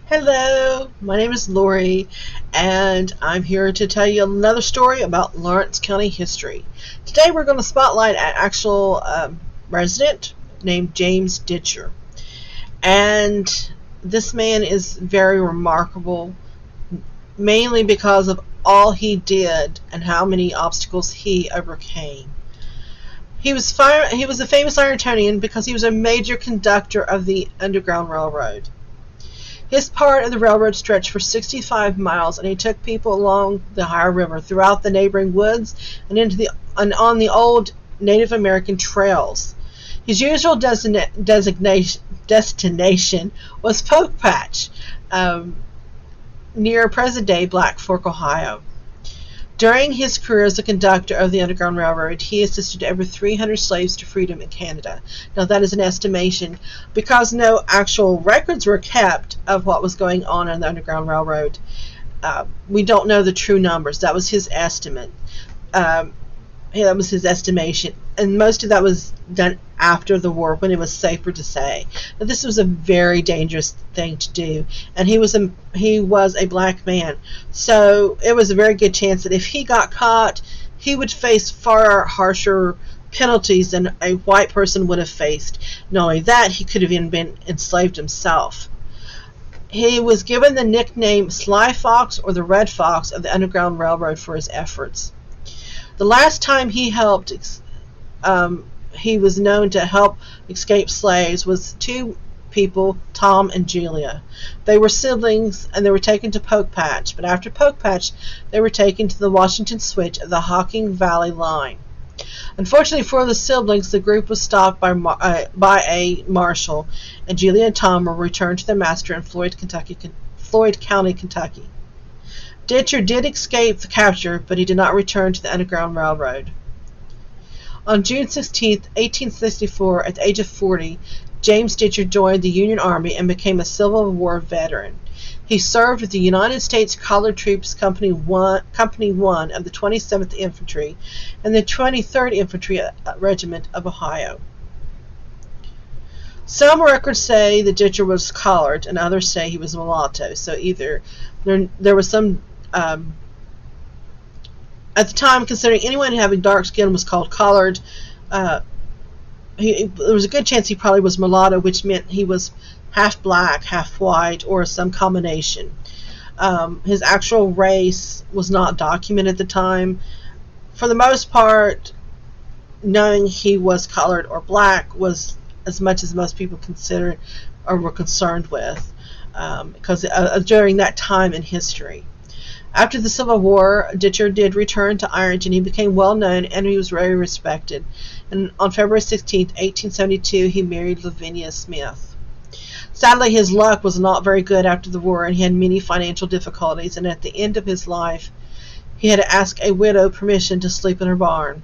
Hello, my name is Lori, and I'm here to tell you another story about Lawrence County history. Today we're going to spotlight an actual resident named James Ditcher. And this man is very remarkable, mainly because of all he did and how many obstacles he overcame. He was a famous Irontonian because he was a major conductor of the Underground Railroad. His part of the railroad stretched for 65 miles, and he took people along the Ohio River, throughout the neighboring woods, and on the old Native American trails. His usual destination was Poke Patch, near present-day Black Fork, Ohio. During his career as a conductor of the Underground Railroad, he assisted over 300 slaves to freedom in Canada. Now, that is an estimation because no actual records were kept of what was going on the Underground Railroad. We don't know the true numbers. That was his estimate. That was his estimation, and most of that was done after the war, when it was safer to say. But this was a very dangerous thing to do, and he was a black man, so it was a very good chance that if he got caught, he would face far harsher penalties than a white person would have faced. Not only that, he could have even been enslaved himself. He was given the nickname Sly Fox, or the Red Fox, of the Underground Railroad for his efforts. The last time he was known to help escape slaves, was two people, Tom and Julia. They were siblings, and they were taken to Poke Patch, but after Poke Patch, they were taken to the Washington Switch of the Hocking Valley line. Unfortunately for the siblings, the group was stopped by a marshal, and Julia and Tom were returned to their master in Floyd County, Kentucky. Ditcher did escape the capture, but he did not return to the Underground Railroad. On June 16, 1864, at the age of 40, James Ditcher joined the Union Army and became a Civil War veteran. He served with the United States Colored Troops Company 1 of the 27th Infantry and the 23rd Infantry Regiment of Ohio. Some records say that Ditcher was colored, and others say he was mulatto. So either there was some. At the time, considering anyone having dark skin was called colored, there was a good chance he probably was mulatto, which meant he was half black, half white, or some combination. His actual race was not documented at the time. For the most part, knowing he was colored or black was as much as most people considered or were concerned with, because during that time in history. After the Civil War, Ditcher did return to Ironton. He became well known, and he was very respected. And on February 16, 1872, he married Lavinia Smith. Sadly, his luck was not very good after the war, and he had many financial difficulties, and at the end of his life, he had to ask a widow permission to sleep in her barn.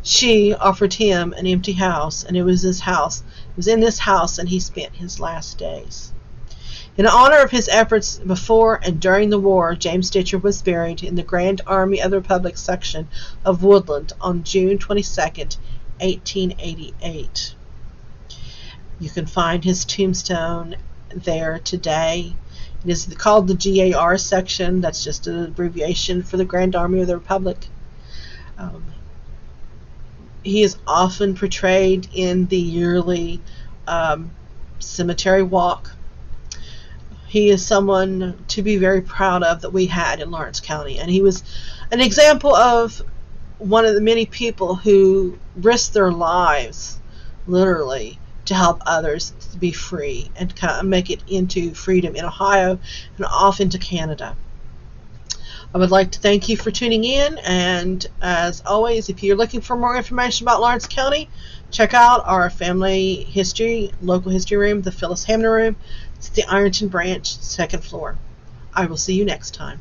She offered him an empty house, and it was in this house that he spent his last days. In honor of his efforts before and during the war, James Ditcher was buried in the Grand Army of the Republic section of Woodland on June 22, 1888. You can find his tombstone there today. It is called the GAR section. That's just an abbreviation for the Grand Army of the Republic. He is often portrayed in the yearly cemetery walk. He is someone to be very proud of that we had in Lawrence County, and he was an example of one of the many people who risked their lives, literally, to help others to be free and make it into freedom in Ohio and off into Canada. I would like to thank you for tuning in, and as always, if you're looking for more information about Lawrence County, check out our family history, local history room, the Phyllis Hamner Room. It's the Ironton Branch, 2nd floor. I will see you next time.